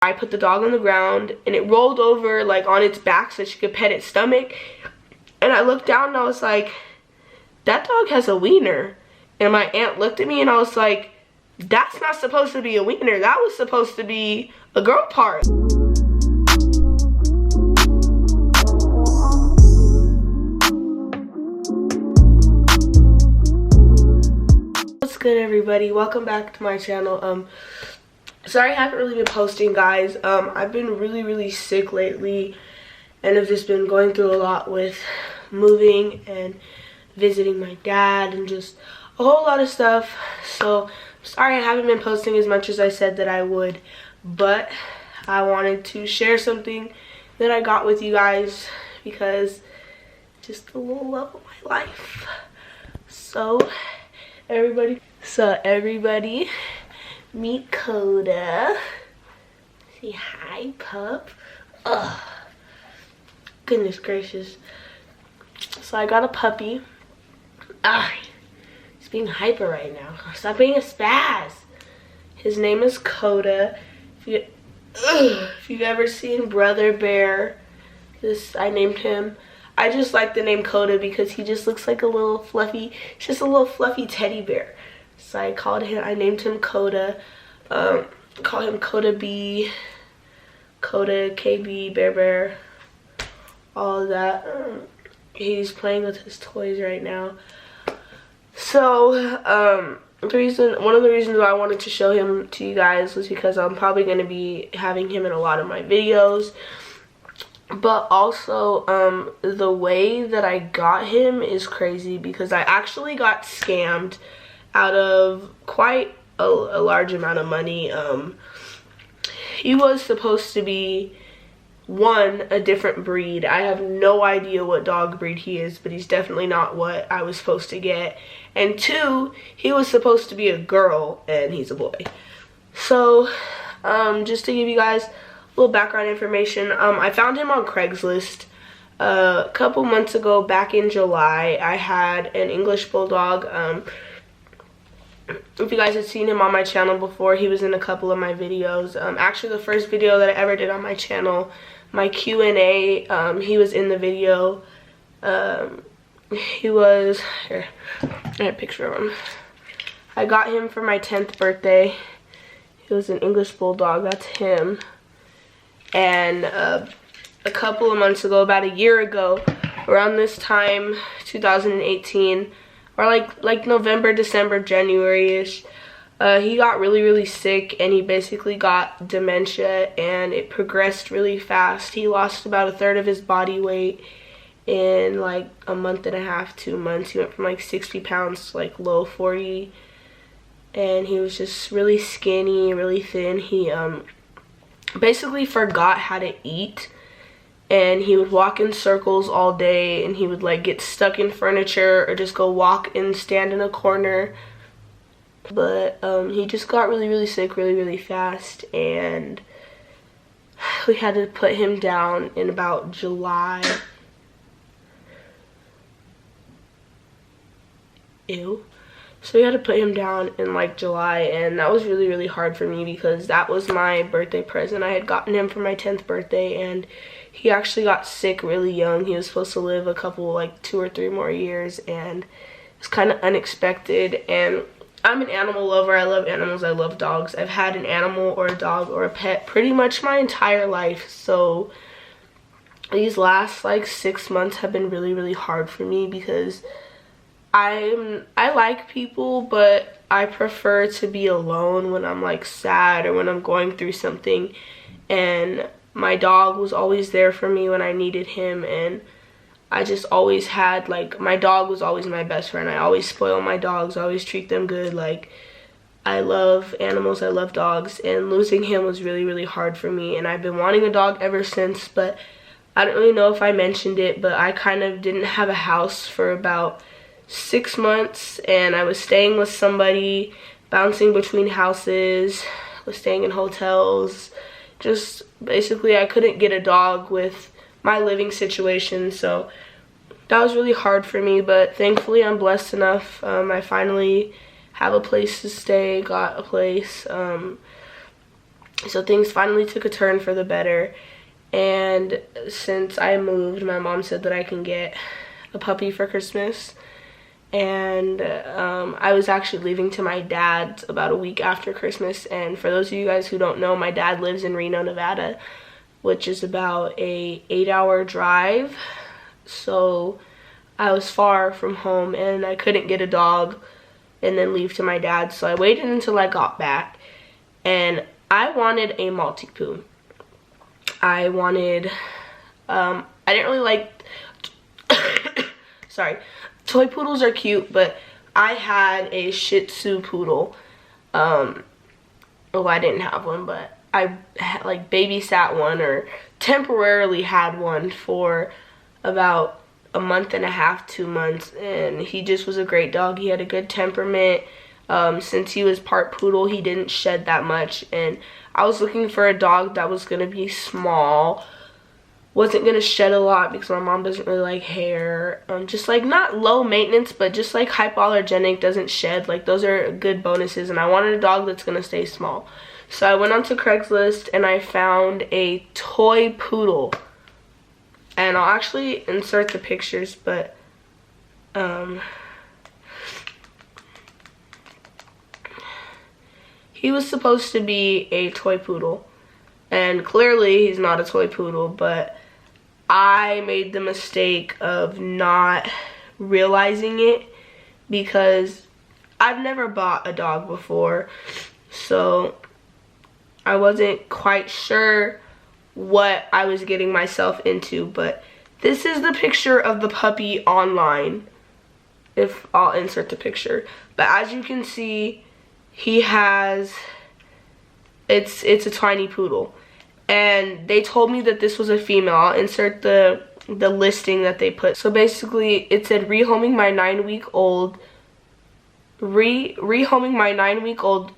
I put the dog on the ground, and it rolled over like on its back so she could pet its stomach. And I looked down and I was like, that dog has a wiener. And my aunt looked at me and I was like, that's not supposed to be a wiener. That was supposed to be a girl part. What's good, everybody? Welcome back to my channel. Sorry I haven't really been posting, guys. I've been really sick lately, and I've just been going through a lot with moving and visiting my dad and just a whole lot of stuff. So sorry I haven't been posting as much as I said that I would, but I wanted to share something that I got with you guys because just a little love of my life. So everybody meet Coda. Say hi, pup. Ugh, goodness gracious. So I got a puppy. He's being hyper right now. Stop being a spaz. His name is Coda. If you've ever seen Brother Bear, I named him. I just like the name Coda because he just looks like a little fluffy, just a little fluffy teddy bear. So I named him Coda. Call him Coda B, Coda KB, Bear, all of that. He's playing with his toys right now. So one of the reasons why I wanted to show him to you guys was because I'm probably going to be having him in a lot of my videos. But also, the way that I got him is crazy because I actually got scammed out of quite a large amount of money. He was supposed to be, one, a different breed. I have no idea what dog breed he is, but he's definitely not what I was supposed to get. And two, he was supposed to be a girl and he's a boy. So just to give you guys a little background information, I found him on Craigslist a couple months ago. Back in July, I had an English Bulldog. If you guys had seen him on my channel before, he was in a couple of my videos. Actually, the first video that I ever did on my channel, my Q&A, he was in the video. He was, here, I have a picture of him. I got him for my 10th birthday. He was an English Bulldog, that's him. And a couple of months ago, about a year ago, around this time, 2018, or like November, December, January-ish, he got really sick, and he basically got dementia, and it progressed really fast. He lost about 1/3 of his body weight in like a month and a half, 2 months. He went from like 60 pounds to like low 40, and he was just really skinny, really thin. He basically forgot how to eat, and he would walk in circles all day, and he would like get stuck in furniture or just go walk and stand in a corner. But he just got really sick really fast, and we had to put him down in about July. So we had to put him down in like July, and that was really hard for me because that was my birthday present. I had gotten him for my 10th birthday, and he actually got sick really young. He was supposed to live a couple, like 2 or 3 more years, and it's kind of unexpected. And I'm an animal lover. I love animals. I love dogs. I've had an animal or a dog or a pet pretty much my entire life. So these last like 6 months have been really hard for me because I like people, but I prefer to be alone when I'm like sad or when I'm going through something. And my dog was always there for me when I needed him, and I just always had, like, my dog was always my best friend. I always spoil my dogs, I always treat them good. Like, I love animals, I love dogs, and losing him was really hard for me. And I've been wanting a dog ever since, but I don't really know if I mentioned it, but I kind of didn't have a house for about 6 months, and I was staying with somebody, bouncing between houses, was staying in hotels. Just basically I couldn't get a dog with my living situation, so that was really hard for me. But thankfully I'm blessed enough. I finally have a place to stay, got a place. So things finally took a turn for the better, and since I moved, my mom said that I can get a puppy for Christmas. And I was actually leaving to my dad's about a week after Christmas. And for those of you guys who don't know, my dad lives in Reno, Nevada, which is about a 8-hour drive. So I was far from home, and I couldn't get a dog and then leave to my dad. So I waited until I got back, and I wanted a Maltipoo. I wanted, I didn't really like, sorry, toy poodles are cute, but I had a Shih Tzu poodle. Oh, I didn't have one, but I had, like, babysat one, or temporarily had one for about a month and a half, 2 months, and he just was a great dog. He had a good temperament. Since he was part poodle, he didn't shed that much, and I was looking for a dog that was gonna be small, wasn't gonna shed a lot because my mom doesn't really like hair, just like not low maintenance, but just like hypoallergenic, doesn't shed. Like, those are good bonuses, and I wanted a dog that's gonna stay small. So I went onto Craigslist and I found a toy poodle, and I'll actually insert the pictures, but he was supposed to be a toy poodle, and clearly he's not a toy poodle, but I made the mistake of not realizing it because I've never bought a dog before, so I wasn't quite sure what I was getting myself into. But this is the picture of the puppy online, if I'll insert the picture. But as you can see, he has, it's a tiny poodle, and they told me that this was a female. I'll insert the listing that they put. So basically it said rehoming my 9-week-old, rehoming my 9-week-old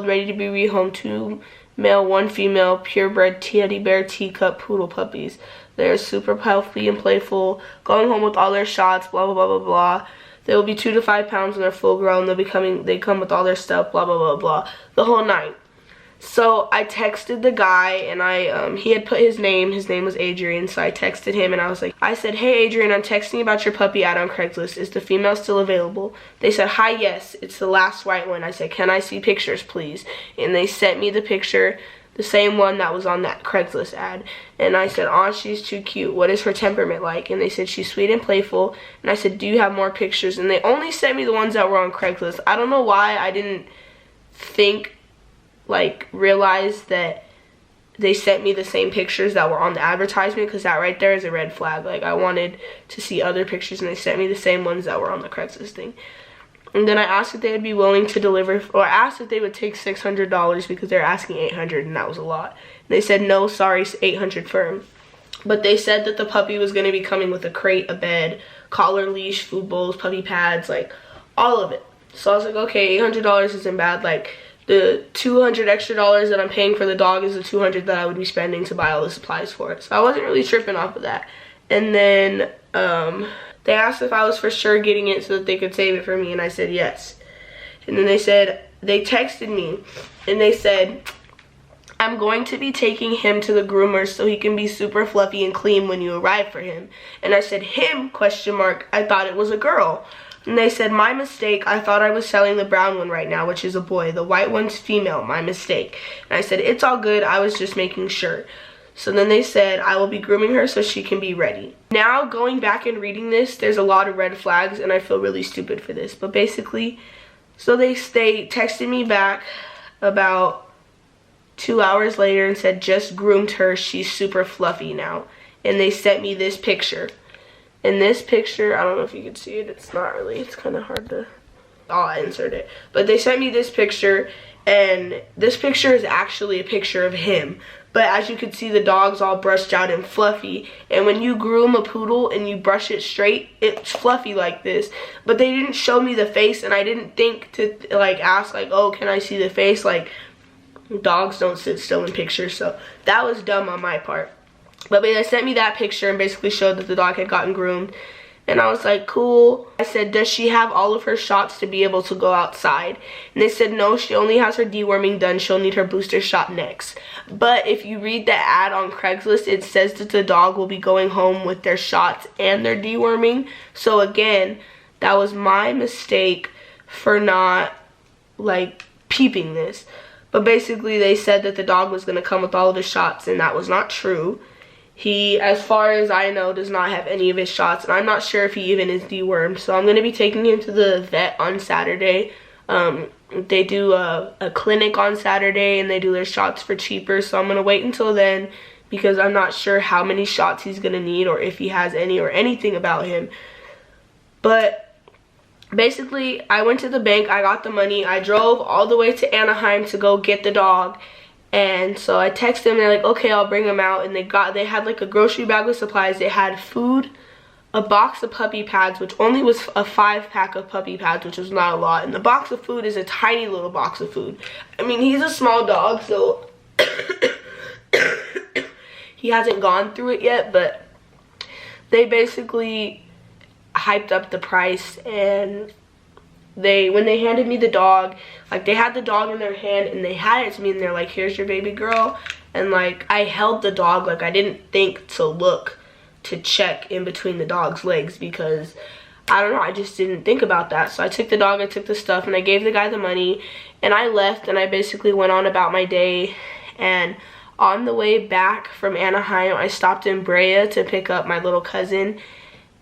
ready to be rehomed, 2 male, 1 female, purebred teddy bear teacup poodle puppies. They're super healthy and playful, going home with all their shots, blah blah blah blah blah. They will be 2 to 5 pounds when they're full grown. They come with all their stuff, blah blah blah blah, the whole 9. So I texted the guy, and he had put his name was Adrian, so I texted him and I said, hey Adrian, I'm texting about your puppy ad on Craigslist. Is the female still available? They said, hi, yes, it's the last white one. I said, can I see pictures, please? And they sent me the picture, the same one that was on that Craigslist ad. And I said, oh, she's too cute. What is her temperament like? And they said, she's sweet and playful. And I said, do you have more pictures? And they only sent me the ones that were on Craigslist. I don't know why I didn't realize that they sent me the same pictures that were on the advertisement, because that right there is a red flag. Like, I wanted to see other pictures, and they sent me the same ones that were on the Craigslist thing. And then I asked if they would be willing to deliver, or I asked if they would take $600 because they're asking $800, and that was a lot. And they said, no, sorry, $800 firm. But they said that the puppy was going to be coming with a crate, a bed, collar, leash, food bowls, puppy pads, like all of it. So I was like, okay, $800 isn't bad. Like, the $200 extra that I'm paying for the dog is the $200 that I would be spending to buy all the supplies for it. So I wasn't really tripping off of that. And then they asked if I was for sure getting it so that they could save it for me, and I said yes. And then they texted me, and they said, I'm going to be taking him to the groomer so he can be super fluffy and clean when you arrive for him. And I said, him, ? I thought it was a girl. And they said, my mistake, I thought I was selling the brown one right now, which is a boy. The white one's female, my mistake. And I said, it's all good, I was just making sure. So then they said, I will be grooming her so she can be ready. Now, going back and reading this, there's a lot of red flags, and I feel really stupid for this. But basically, so they texted me back about 2 hours later and said, just groomed her, she's super fluffy now. And they sent me this picture. In this picture, I don't know if you can see it, it's kind of hard to, I'll insert it. But they sent me this picture, and this picture is actually a picture of him. But as you can see, the dog's all brushed out and fluffy. And when you groom a poodle and you brush it straight, it's fluffy like this. But they didn't show me the face, and I didn't think to ask oh, can I see the face? Like, dogs don't sit still in pictures, so that was dumb on my part. But they sent me that picture and basically showed that the dog had gotten groomed. And I was like, cool. I said, does she have all of her shots to be able to go outside? And they said, no, she only has her deworming done. She'll need her booster shot next. But if you read the ad on Craigslist, it says that the dog will be going home with their shots and their deworming. So again, that was my mistake for not, like, peeping this. But basically, they said that the dog was going to come with all of his shots, and that was not true. He, as far as I know, does not have any of his shots, and I'm not sure if he even is dewormed. So I'm going to be taking him to the vet on Saturday. They do a clinic on Saturday, and they do their shots for cheaper. So I'm going to wait until then, because I'm not sure how many shots he's going to need, or if he has any, or anything about him. But basically, I went to the bank, I got the money, I drove all the way to Anaheim to go get the dog. And so I texted them, they're like, okay, I'll bring them out. And they had like a grocery bag with supplies. They had food, a box of puppy pads, which only was a 5-pack of puppy pads, which was not a lot. And the box of food is a tiny little box of food. I mean, he's a small dog, so he hasn't gone through it yet, but they basically hyped up the price. And when they handed me the dog, like, they had the dog in their hand and they had it to me and they're like, here's your baby girl. And like, I held the dog, like, I didn't think to look to check in between the dog's legs, because I don't know, I just didn't think about that. So I took the dog, I took the stuff, and I gave the guy the money, and I left, and I basically went on about my day. And on the way back from Anaheim, I stopped in Brea to pick up my little cousin.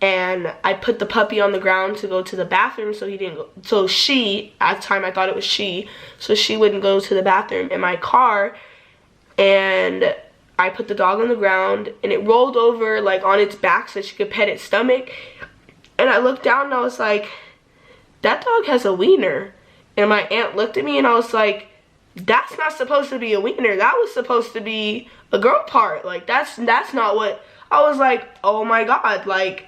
And I put the puppy on the ground to go to the bathroom, so he didn't go. So she, at the time I thought it was she, so she wouldn't go to the bathroom in my car. And I put the dog on the ground, and it rolled over like on its back so she could pet its stomach. And I looked down and I was like, that dog has a wiener. And my aunt looked at me and I was like, that's not supposed to be a wiener. That was supposed to be a girl part. Like, that's not what. I was like, oh my God, like,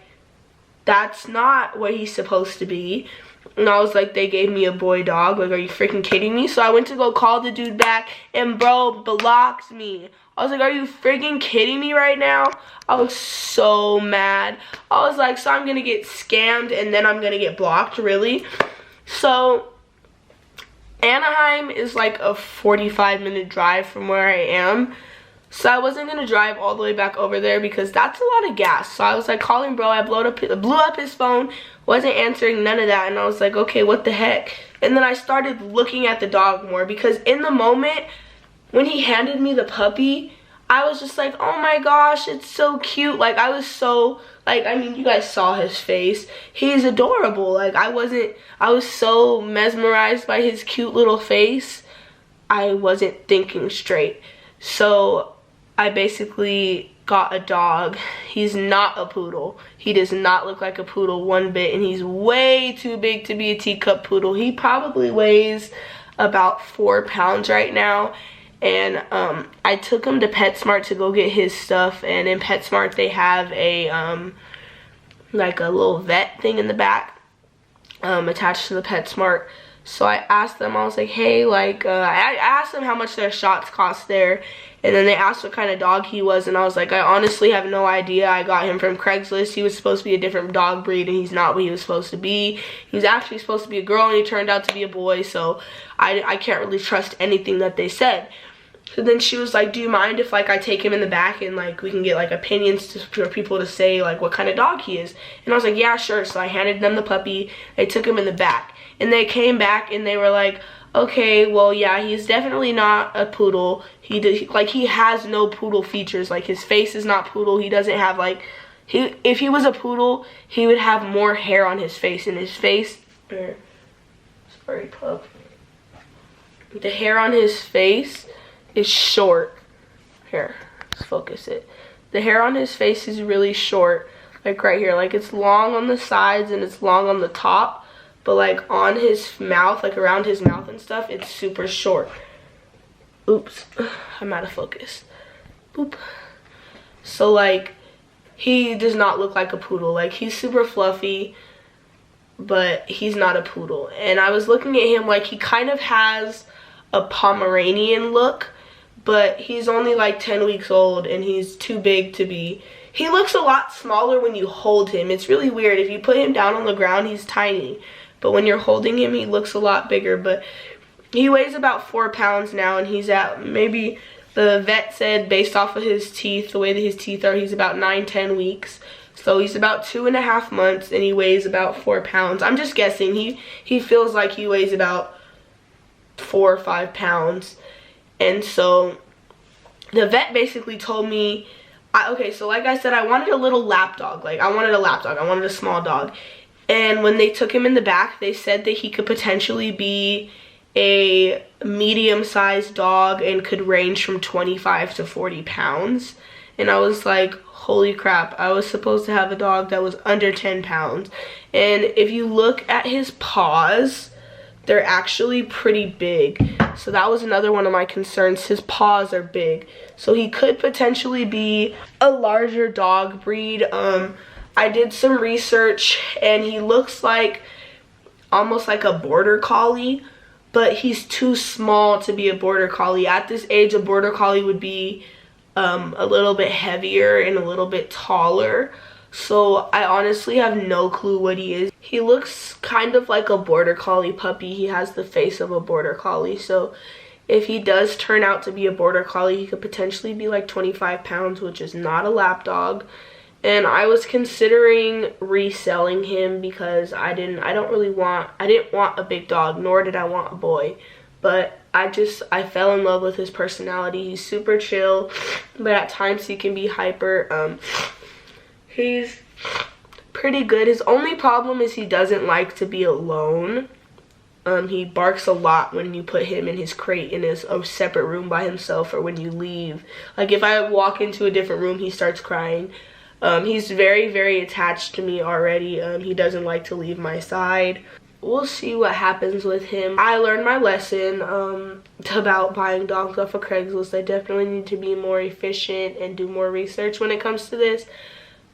that's not what he's supposed to be. And I was like, they gave me a boy dog. Like, are you freaking kidding me? So I went to go call the dude back, and bro blocked me. I was like, are you freaking kidding me right now? I was so mad. I was like, so I'm gonna get scammed and then I'm gonna get blocked, really? So Anaheim is like a 45-minute drive from where I am. So I wasn't going to drive all the way back over there, because that's a lot of gas. So I was like calling bro, I blew up his phone, wasn't answering, none of that. And I was like, okay, what the heck? And then I started looking at the dog more, because in the moment when he handed me the puppy, I was just like, oh my gosh, it's so cute. Like, I was so, like, I mean, you guys saw his face. He's adorable. Like, I was so mesmerized by his cute little face, I wasn't thinking straight. So I basically got a dog. He's not a poodle. He does not look like a poodle one bit, and he's way too big to be a teacup poodle. He probably weighs about 4 pounds right now. And I took him to PetSmart to go get his stuff, and in PetSmart they have a like a little vet thing in the back attached to the PetSmart. So I asked them, I was like, hey, like, I asked them how much their shots cost there. And then they asked what kind of dog he was. And I was like, I honestly have no idea. I got him from Craigslist. He was supposed to be a different dog breed, and he's not what he was supposed to be. He was actually supposed to be a girl, and he turned out to be a boy. So I can't really trust anything that they said. So then she was like, do you mind if, like, I take him in the back and, like, we can get, like, opinions for people to say, like, what kind of dog he is? And I was like, yeah, sure. So I handed them the puppy. They took him in the back. And they came back and they were like, okay, well, yeah, he's definitely not a poodle. He has no poodle features. Like, his face is not poodle. He doesn't have, like, if he was a poodle, he would have more hair on his face. And his face, sorry, pup. The hair on his face is short. Here, let's focus it. The hair on his face is really short, like right here. Like, it's long on the sides and it's long on the top. But, like, on his mouth, like, around his mouth and stuff, it's super short. Oops. I'm out of focus. Boop. So, like, he does not look like a poodle. Like, he's super fluffy, but he's not a poodle. And I was looking at him like he kind of has a Pomeranian look, but he's only, like, 10 weeks old, and he's too big to be. he looks a lot smaller when you hold him. It's really weird. If you put him down on the ground, he's tiny. But when you're holding him, he looks a lot bigger. But he weighs about 4 pounds now, and he's at maybe, the vet said based off of his teeth, the way that his teeth are, he's about 9-10 weeks. So he's about 2.5 months, and he weighs about 4 pounds. I'm just guessing. He feels like he weighs about 4 or 5 pounds. And so the vet basically told me, okay, so like I said, I wanted a little lap dog. Like, I wanted a lap dog. I wanted a small dog. And when they took him in the back, they said that he could potentially be a medium-sized dog and could range from 25 to 40 pounds. And I was like, holy crap, I was supposed to have a dog that was under 10 pounds. And if you look at his paws, they're actually pretty big. So that was another one of my concerns. His paws are big. So he could potentially be a larger dog breed. I did some research, and he looks like almost like a border collie, but he's too small to be a border collie. At this age, a border collie would be a little bit heavier and a little bit taller. So I honestly have no clue what he is. He looks kind of like a border collie puppy. He has the face of a border collie. So if he does turn out to be a border collie, he could potentially be like 25 pounds, which is not a lap dog. And I was considering reselling him because I didn't want a big dog, nor did I want a boy. But I fell in love with his personality. He's super chill, but at times he can be hyper. He's pretty good. His only problem is he doesn't like to be alone. He barks a lot when you put him in his crate in a separate room by himself, or when you leave. Like, if I walk into a different room, he starts crying. He's very, very attached to me already. He doesn't like to leave my side. We'll see what happens with him. I learned my lesson about buying dogs off of Craigslist. I definitely need to be more efficient and do more research when it comes to this.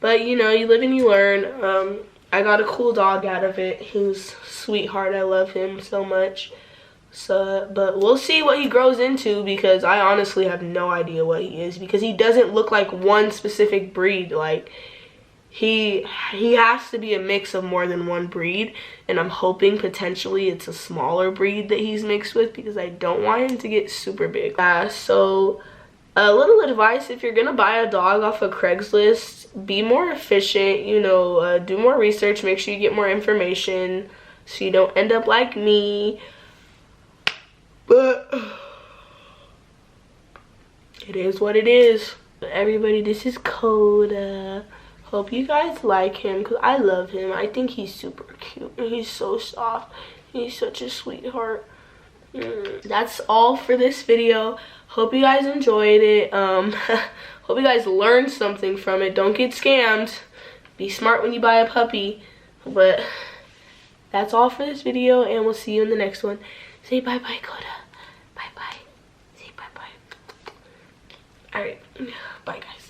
But, you know, you live and you learn. I got a cool dog out of it. He was a sweetheart. I love him so much. But we'll see what he grows into, because I honestly have no idea what he is, because he doesn't look like one specific breed. Like, he has to be a mix of more than one breed, and I'm hoping potentially it's a smaller breed that he's mixed with, because I don't want him to get super big. So a little advice: if you're gonna buy a dog off of Craigslist, be more efficient, you know, do more research, make sure you get more information so you don't end up like me. But it is what it is. Everybody, this is Coda. Hope you guys like him, because I love him. I think he's super cute, and he's so soft. He's such a sweetheart. That's all for this video. Hope you guys enjoyed it. Hope you guys learned something from it. Don't get scammed. Be smart when you buy a puppy. But that's all for this video, and we'll see you in the next one. Say bye-bye, Coda. Bye-bye. Say bye-bye. Alright. Bye, guys.